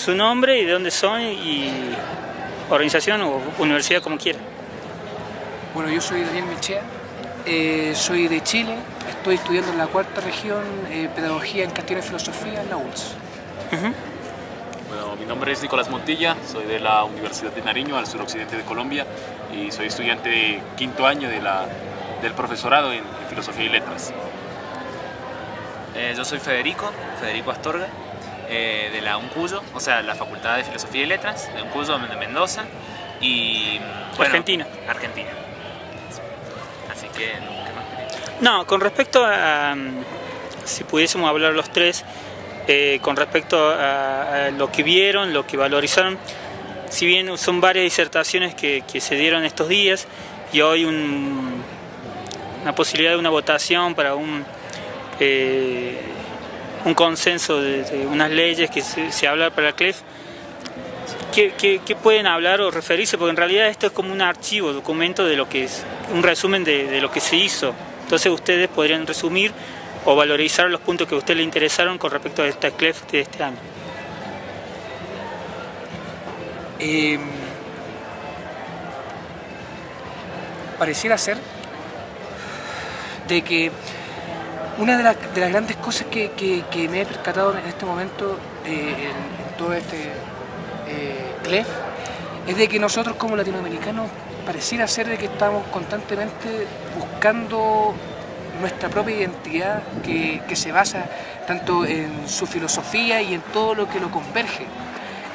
su nombre y de dónde son y organización o universidad, como quiera. Bueno, yo soy Daniel Mechea, soy de Chile, estoy estudiando en la cuarta región Pedagogía en Castellano y Filosofía en la ULS. Bueno, mi nombre es Nicolás Montilla, soy de la Universidad de Nariño, al suroccidente de Colombia, y soy estudiante de quinto año del profesorado en Filosofía y Letras. Yo soy Federico Astorga, de la UNCUYO, o sea, la Facultad de Filosofía y Letras, de UNCUYO de Mendoza, y... bueno, Argentina. Así que... ¿qué más? No, con respecto a, si pudiésemos hablar los tres, con respecto a lo que vieron, lo que valorizaron, si bien son varias disertaciones que se dieron estos días y hoy una posibilidad de una votación para un consenso de unas leyes que se habla para la CLEF, ¿qué pueden hablar o referirse? Porque en realidad esto es como un archivo, documento de lo que es, un resumen de lo que se hizo. Entonces ustedes podrían resumir o valorizar los puntos que a usted le interesaron con respecto a esta CLEF de este año. Pareciera ser de que una de las grandes cosas que me he percatado en este momento en todo este CLEF es de que nosotros como latinoamericanos pareciera ser de que estamos constantemente buscando nuestra propia identidad que se basa tanto en su filosofía y en todo lo que lo converge,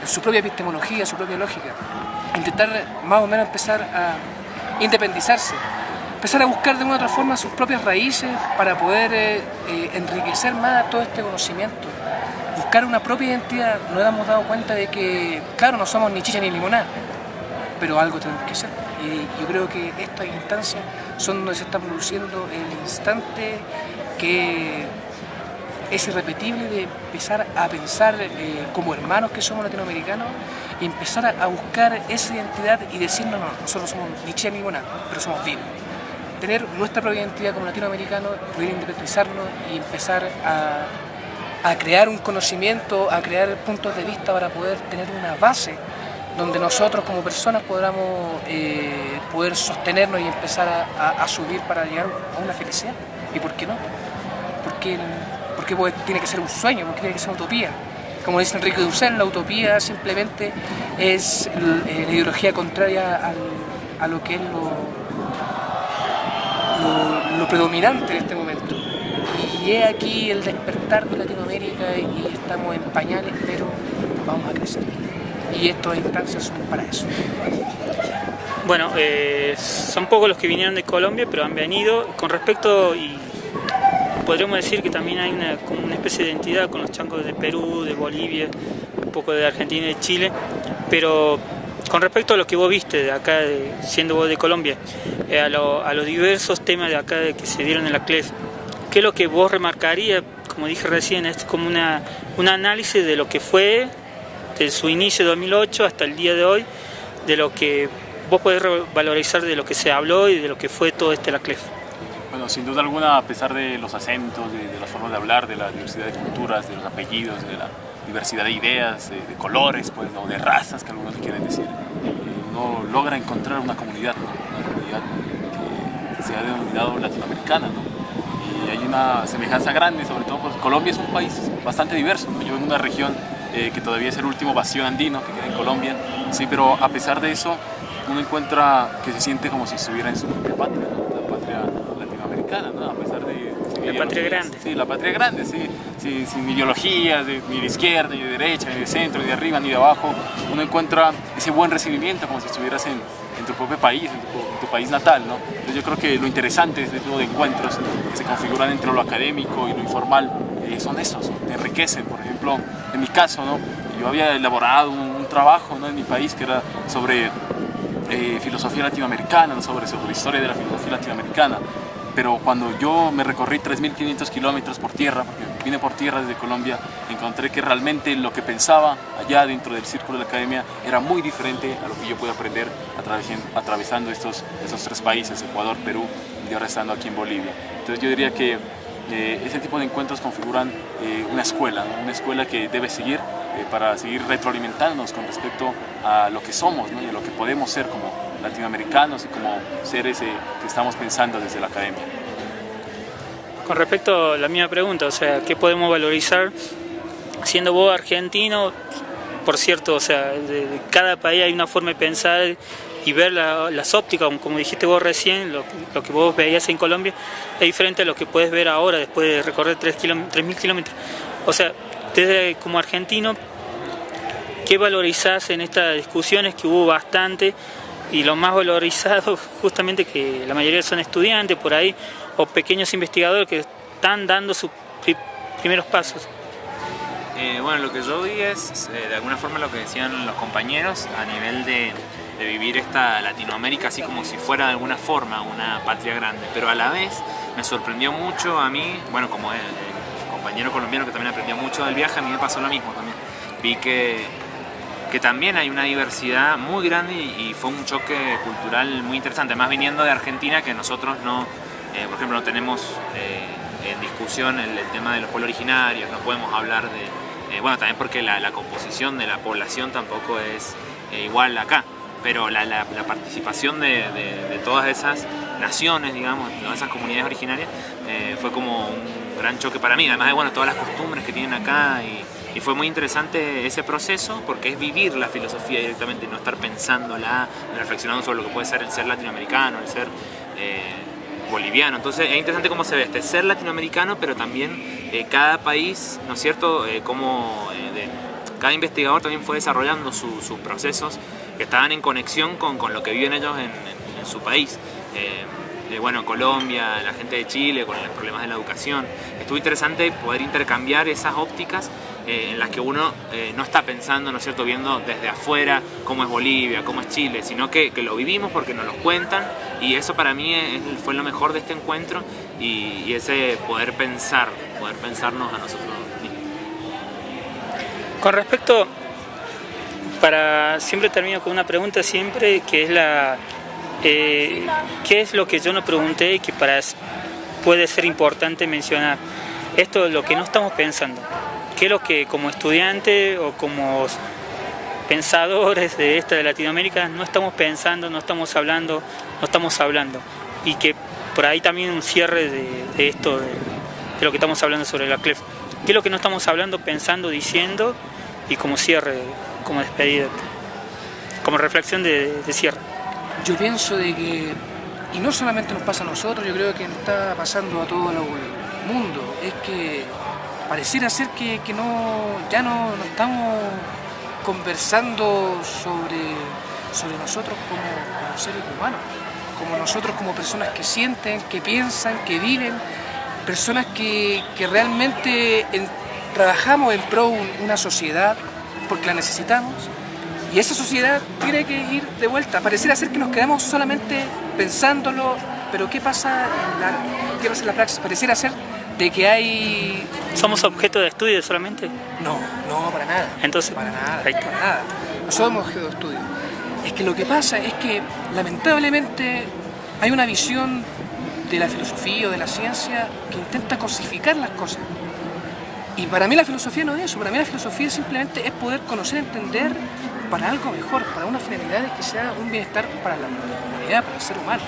en su propia epistemología, su propia lógica. Intentar más o menos empezar a independizarse, empezar a buscar de una u otra forma sus propias raíces para poder enriquecer más todo este conocimiento, buscar una propia identidad. Nos hemos dado cuenta de que, claro, no somos ni chicha ni limonada, pero algo tenemos que ser. Y yo creo que estas instancias son donde se está produciendo el instante que es irrepetible de empezar a pensar como hermanos que somos latinoamericanos y empezar a buscar esa identidad y decir, no, nosotros somos ni chicha ni limonada, pero somos vinos. Tener nuestra propia identidad como latinoamericanos, poder independizarnos y empezar a crear un conocimiento, a crear puntos de vista para poder tener una base donde nosotros como personas podamos poder sostenernos y empezar a subir para llegar a una felicidad. ¿Y por qué no? Porque tiene que ser un sueño, porque tiene que ser una utopía. Como dice Enrique Dussel, la utopía simplemente es la ideología contraria a lo que es lo predominante en este momento. Y es aquí el despertar de Latinoamérica y estamos en pañales, pero vamos a crecer. Y estas instancias son para eso. Bueno, son pocos los que vinieron de Colombia, pero han venido. Con respecto, y podríamos decir que también hay como una especie de identidad con los changos de Perú, de Bolivia, un poco de Argentina y de Chile, pero con respecto a lo que vos viste de acá, siendo vos de Colombia, a los diversos temas de acá que se dieron en la CLEF, ¿qué es lo que vos remarcarías? Como dije recién, es como un análisis de lo que fue de su inicio de 2008 hasta el día de hoy, de lo que vos podés valorizar de lo que se habló y de lo que fue todo la CLEF. Bueno, sin duda alguna, a pesar de los acentos, de las formas de hablar, de la diversidad de culturas, de los apellidos, de la diversidad de ideas, de colores, pues, o de razas que algunos quieren decir, uno logra encontrar una comunidad, ¿no? Una comunidad que se ha denominado latinoamericana, ¿no? Y hay una semejanza grande, sobre todo, pues Colombia es un país bastante diverso, ¿no? Yo vengo de una región que todavía es el último bastión andino que queda en Colombia, sí, pero a pesar de eso, uno encuentra que se siente como si estuviera en su propia patria, ¿no? La patria latinoamericana, ¿no? A pesar de... La patria grande. Sí, la patria grande, sí, sin ideologías, ni de izquierda, ni de derecha, ni de centro, ni de arriba, ni de abajo. Uno encuentra ese buen recibimiento como si estuvieras en tu propio país, en tu país natal, ¿no? Entonces yo creo que lo interesante de este tipo de encuentros que se configuran entre lo académico y lo informal son esos, te enriquecen. Por ejemplo, en mi caso, ¿no? Yo había elaborado un trabajo, ¿no? En mi país que era sobre filosofía latinoamericana, ¿no? sobre historia de la filosofía latinoamericana, pero cuando yo me recorrí 3.500 kilómetros por tierra, porque vine por tierra desde Colombia, encontré que realmente lo que pensaba allá dentro del círculo de la academia era muy diferente a lo que yo pude aprender atravesando estos tres países, Ecuador, Perú y ahora estando aquí en Bolivia. Entonces yo diría que ese tipo de encuentros configuran una escuela, ¿no? Una escuela que debe seguir para seguir retroalimentándonos con respecto a lo que somos, ¿no? Y a lo que podemos ser como latinoamericanos y como seres que estamos pensando desde la academia. Con respecto a la misma pregunta, o sea, ¿qué podemos valorizar siendo vos argentino? Por cierto, o sea, de cada país hay una forma de pensar y ver las ópticas, como dijiste vos recién, lo que vos veías en Colombia es diferente a lo que puedes ver ahora después de recorrer 3.000 kilómetros. O sea, desde como argentino, ¿qué valorizás en estas discusiones que hubo bastante? Y lo más valorizado justamente que la mayoría son estudiantes por ahí o pequeños investigadores que están dando sus primeros pasos. Bueno, lo que yo vi es de alguna forma lo que decían los compañeros a nivel de vivir esta Latinoamérica así como si fuera de alguna forma una patria grande, pero a la vez me sorprendió mucho a mí, bueno, como el compañero colombiano que también aprendió mucho del viaje, a mí me pasó lo mismo también. Vi que también hay una diversidad muy grande y fue un choque cultural muy interesante, más viniendo de Argentina, que nosotros no, por ejemplo, no tenemos en discusión el tema de los pueblos originarios, no podemos hablar de, bueno, también porque la composición de la población tampoco es igual acá, pero la participación de todas esas naciones, digamos, de todas esas comunidades originarias, fue como un gran choque para mí, además de, bueno, todas las costumbres que tienen acá y fue muy interesante ese proceso porque es vivir la filosofía directamente, no estar pensándola, reflexionando sobre lo que puede ser el ser latinoamericano, el ser boliviano. Entonces es interesante cómo se ve este ser latinoamericano, pero también cada país, ¿no es cierto?, cada investigador también fue desarrollando sus procesos que estaban en conexión con lo que viven ellos en su país. Bueno, Colombia, la gente de Chile con los problemas de la educación. Estuvo interesante poder intercambiar esas ópticas en las que uno no está pensando, ¿no es cierto?, viendo desde afuera cómo es Bolivia, cómo es Chile, sino que lo vivimos porque nos lo cuentan, y eso para mí fue lo mejor de este encuentro y ese poder pensarnos a nosotros mismos. Con respecto, siempre termino con una pregunta siempre, que es ¿qué es lo que yo no pregunté y que puede ser importante mencionar? Esto es lo que no estamos pensando. ¿Qué es lo que como estudiante o como pensadores de Latinoamérica no estamos pensando, no estamos hablando? Y que por ahí también un cierre de esto, de lo que estamos hablando sobre la CLEF. ¿Qué es lo que no estamos hablando, pensando, diciendo? Y como cierre, como despedida, como reflexión de cierre. Yo pienso de que, y no solamente nos pasa a nosotros, yo creo que nos está pasando a todo el mundo, es que pareciera ser que ya no estamos conversando sobre nosotros como seres humanos, como nosotros como personas que sienten, que piensan, que viven, personas que realmente trabajamos en pro de una sociedad porque la necesitamos. Y esa sociedad tiene que ir de vuelta. Pareciera ser que nos quedamos solamente pensándolo, pero ¿qué pasa en la praxis? Pareciera ser de que hay... ¿Somos objeto de estudio solamente? No, para nada. Entonces, para nada. No somos objeto de estudio. Es que lo que pasa es que, lamentablemente, hay una visión de la filosofía o de la ciencia que intenta cosificar las cosas. Y para mí la filosofía no es eso. Para mí la filosofía simplemente es poder conocer, entender para algo mejor, para una finalidad de que sea un bienestar para la humanidad, para el ser humano.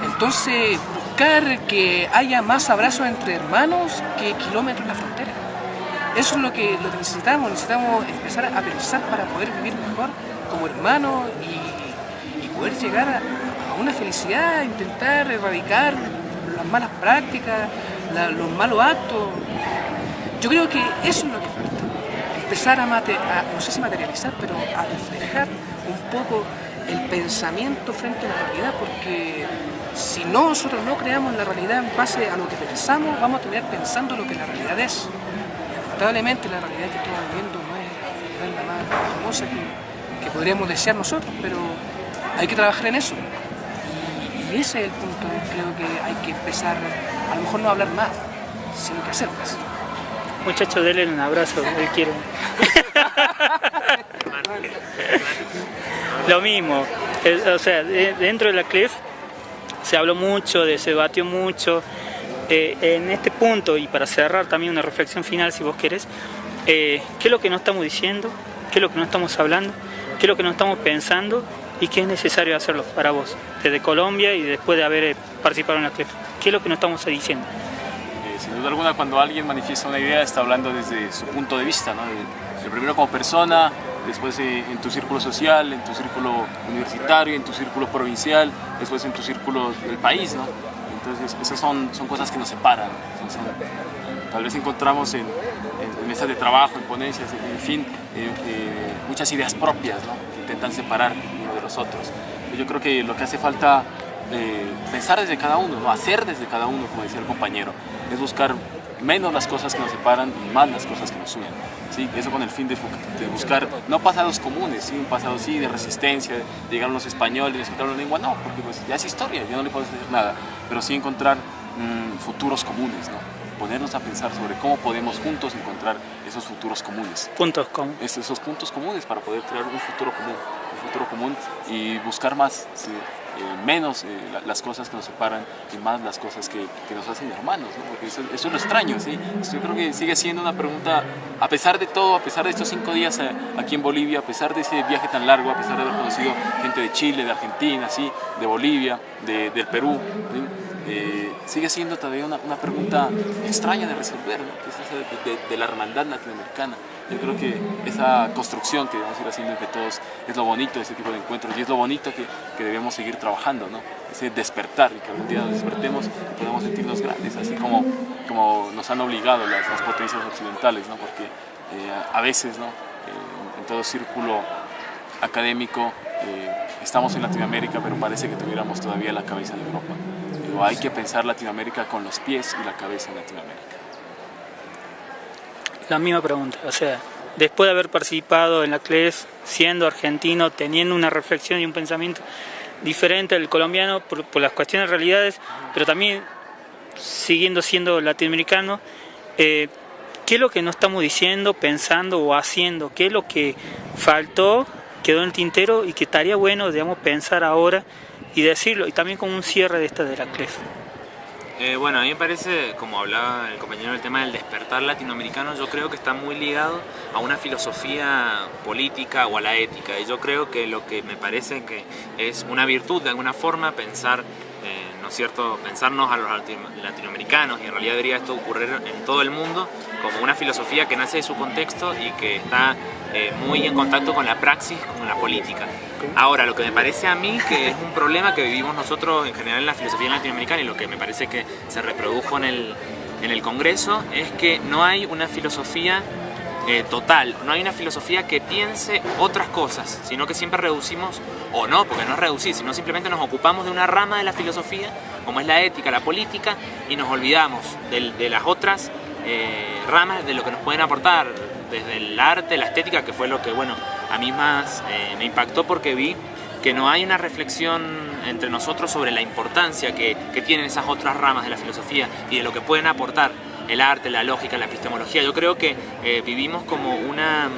Entonces, buscar que haya más abrazos entre hermanos que kilómetros en la frontera. Eso es lo que necesitamos. Necesitamos empezar a pensar para poder vivir mejor como hermanos y poder llegar a una felicidad, intentar erradicar las malas prácticas, los malos actos. Yo creo que eso es lo que falta. Empezar no sé si materializar, pero a reflejar un poco el pensamiento frente a la realidad, porque si nosotros no creamos la realidad en base a lo que pensamos, vamos a terminar pensando lo que la realidad es. Lamentablemente la realidad que estamos viviendo no es la más hermosa que podríamos desear nosotros, pero hay que trabajar en eso. Y ese es el punto. Creo que hay que empezar, a lo mejor no hablar más, sino que hacer más. Muchachos, denle un abrazo, él quiere. Lo mismo, o sea, dentro de la CLEF se habló mucho, se debatió mucho, en este punto, y para cerrar también una reflexión final si vos querés, ¿qué es lo que no estamos diciendo? ¿Qué es lo que no estamos hablando? ¿Qué es lo que no estamos pensando? ¿Y qué es necesario hacerlo para vos, desde Colombia y después de haber participado en la CLEF? ¿Qué es lo que no estamos diciendo? Sin duda alguna, cuando alguien manifiesta una idea, está hablando desde su punto de vista, ¿no? Primero como persona, después en tu círculo social, en tu círculo universitario, en tu círculo provincial, después en tu círculo del país, ¿no? Entonces, esas son cosas que nos separan. Tal vez encontramos en mesas de trabajo, en ponencias, en fin, muchas ideas propias, ¿no? Que intentan separar uno de los otros. Yo creo que lo que hace falta pensar desde cada uno, ¿no? Hacer desde cada uno, como decía el compañero, es buscar menos las cosas que nos separan y más las cosas que nos unen. ¿Sí? Eso con el fin de buscar, no pasados comunes, ¿sí? Un pasado sí de resistencia, llegaron los españoles, nos quitaron la lengua, no, porque pues ya es historia, ya no le podemos decir nada, pero sí encontrar futuros comunes, ¿no? Ponernos a pensar sobre cómo podemos juntos encontrar esos futuros comunes. Puntos comunes. Esos puntos comunes para poder crear un futuro común y buscar más, ¿sí? Menos las cosas que nos separan y más las cosas que nos hacen hermanos, ¿no? Porque eso es lo extraño, ¿sí? Yo creo que sigue siendo una pregunta, a pesar de todo, a pesar de estos 5 días aquí en Bolivia, a pesar de ese viaje tan largo, a pesar de haber conocido gente de Chile, de Argentina, ¿sí? De Bolivia, del Perú, ¿sí? Sigue siendo todavía una pregunta extraña de resolver, ¿no? Que es esa de la hermandad latinoamericana. Yo creo que esa construcción que debemos ir haciendo entre todos es lo bonito de este tipo de encuentros y es lo bonito que debemos seguir trabajando, ¿no? Ese despertar y que algún día nos despertemos y podamos sentirnos grandes, así como nos han obligado las potencias occidentales, ¿no? Porque a veces, ¿no? En todo círculo académico estamos en Latinoamérica, pero parece que tuviéramos todavía la cabeza en Europa. Pero hay que pensar Latinoamérica con los pies y la cabeza en Latinoamérica. La misma pregunta, o sea, después de haber participado en la CLEF, siendo argentino, teniendo una reflexión y un pensamiento diferente al colombiano por las cuestiones de realidades, pero también siguiendo siendo latinoamericano, ¿qué es lo que no estamos diciendo, pensando o haciendo? ¿Qué es lo que faltó, quedó en el tintero y que estaría bueno, digamos, pensar ahora y decirlo? Y también como un cierre de la CLEF. Bueno, a mí me parece, como hablaba el compañero del tema del despertar latinoamericano, yo creo que está muy ligado a una filosofía política o a la ética. Y yo creo que lo que me parece que es una virtud de alguna forma pensar, ¿no es cierto?, pensarnos a los latinoamericanos, y en realidad debería esto ocurrir en todo el mundo, como una filosofía que nace de su contexto y que está muy en contacto con la praxis, con la política. Ahora, lo que me parece a mí que es un problema que vivimos nosotros en general en la filosofía latinoamericana, y lo que me parece que se reprodujo en el Congreso, es que no hay una filosofía total, no hay una filosofía que piense otras cosas, sino que siempre reducimos, o no, porque no es reducir, sino simplemente nos ocupamos de una rama de la filosofía, como es la ética, la política, y nos olvidamos de las otras ramas, de lo que nos pueden aportar, desde el arte, la estética, que fue lo que, bueno, a mí más me impactó, porque vi que no hay una reflexión entre nosotros sobre la importancia que tienen esas otras ramas de la filosofía y de lo que pueden aportar el arte, la lógica, la epistemología. Yo creo que vivimos como una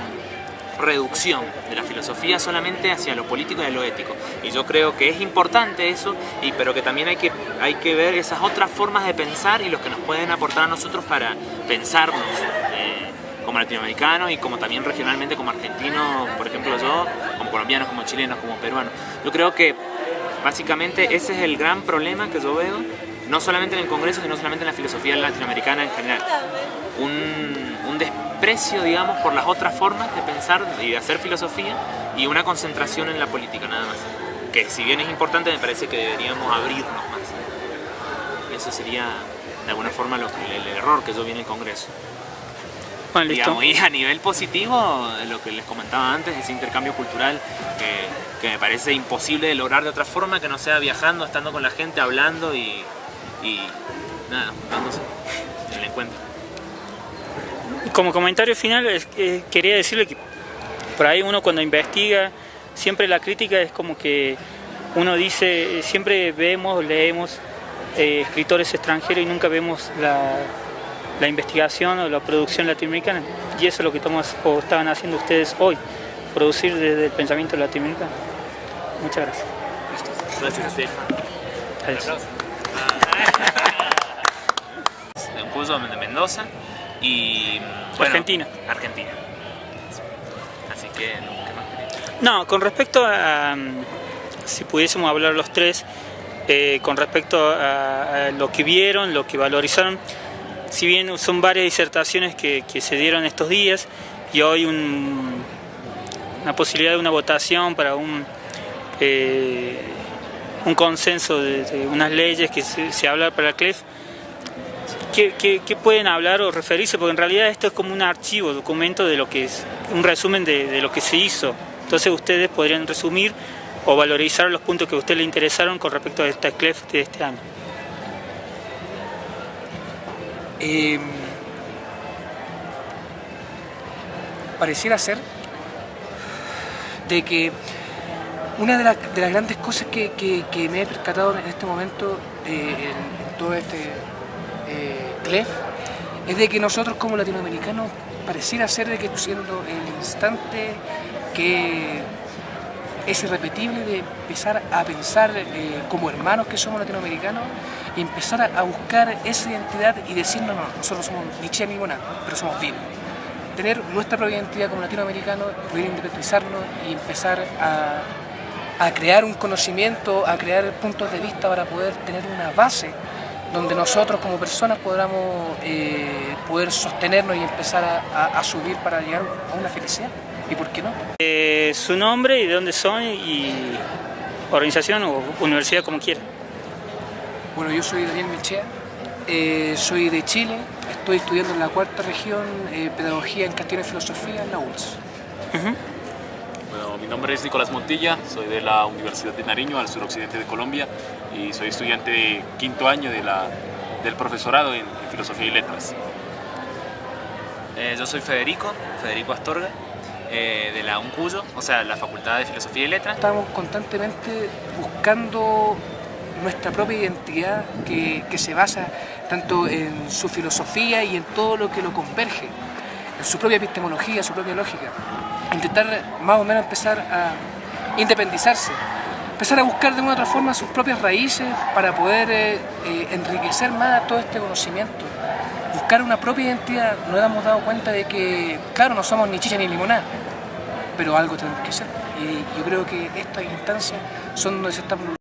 reducción de la filosofía solamente hacia lo político y a lo ético, y yo creo que es importante eso, pero que también hay que ver esas otras formas de pensar y los que nos pueden aportar a nosotros para pensarnos como latinoamericanos y como también regionalmente como argentinos, por ejemplo yo, como colombianos, como chilenos, como peruanos. Yo creo que básicamente ese es el gran problema que yo veo, no solamente en el Congreso, sino solamente en la filosofía latinoamericana en general. Un desprecio, digamos, por las otras formas de pensar y de hacer filosofía, y una concentración en la política, nada más. Que si bien es importante, me parece que deberíamos abrirnos más. Eso sería, de alguna forma, el error que yo vi en el Congreso. Bueno, listo. Digamos, y a nivel positivo, lo que les comentaba antes, ese intercambio cultural que me parece imposible de lograr de otra forma que no sea viajando, estando con la gente, hablando y nada, dándose en el encuentro. Como comentario final, quería decirle que por ahí uno cuando investiga, siempre la crítica es como que uno dice, siempre vemos, leemos escritores extranjeros y nunca vemos la investigación o la producción latinoamericana, y eso es lo que estaban haciendo ustedes hoy, producir desde el pensamiento latinoamericano. Muchas gracias. Gracias a usted. Adiós. Cuyo de Mendoza y bueno, Argentina. Argentina. Así que, ¿qué más quería? No, con respecto a, si pudiésemos hablar los tres, con respecto a lo que vieron, lo que valorizaron, si bien son varias disertaciones que se dieron estos días y hoy una posibilidad de una votación para un consenso de unas leyes que se habla para el CLEF, ¿qué pueden hablar o referirse? Porque en realidad esto es como un archivo, documento de lo que es, un resumen de lo que se hizo. Entonces ustedes podrían resumir o valorizar los puntos que a ustedes les interesaron con respecto a esta CLEF de este año. Pareciera ser de que una de las grandes cosas que me he percatado en este momento en todo este CLEF es de que nosotros como latinoamericanos pareciera ser de que siendo el instante que es irrepetible de empezar a pensar como hermanos que somos latinoamericanos y empezar a buscar esa identidad y decirnos, no, nosotros somos ni Chile ni Bona, pero somos vinos. Tener nuestra propia identidad como latinoamericanos, poder independizarnos y empezar a crear un conocimiento, a crear puntos de vista para poder tener una base donde nosotros como personas podamos poder sostenernos y empezar a subir para llegar a una felicidad. ¿Y por qué no? Su nombre y de dónde son y organización o universidad, como quieran. Bueno, yo soy Daniel Mechea, soy de Chile, estoy estudiando en la cuarta región Pedagogía en Castellano y Filosofía en la ULS. Bueno, mi nombre es Nicolás Montilla, soy de la Universidad de Nariño, al suroccidente de Colombia, y soy estudiante de quinto año del profesorado en Filosofía y Letras. Yo soy Federico Astorga, de la UNCUYO, o sea, la Facultad de Filosofía y Letras. Estamos constantemente buscando nuestra propia identidad que se basa tanto en su filosofía y en todo lo que lo converge, en su propia epistemología, su propia lógica. Intentar más o menos empezar a independizarse, empezar a buscar de una u otra forma sus propias raíces para poder enriquecer más todo este conocimiento. Buscar una propia identidad. Nos hemos dado cuenta de que, claro, no somos ni chicha ni limonada, pero algo tenemos que ser. Y yo creo que estas instancias son donde se están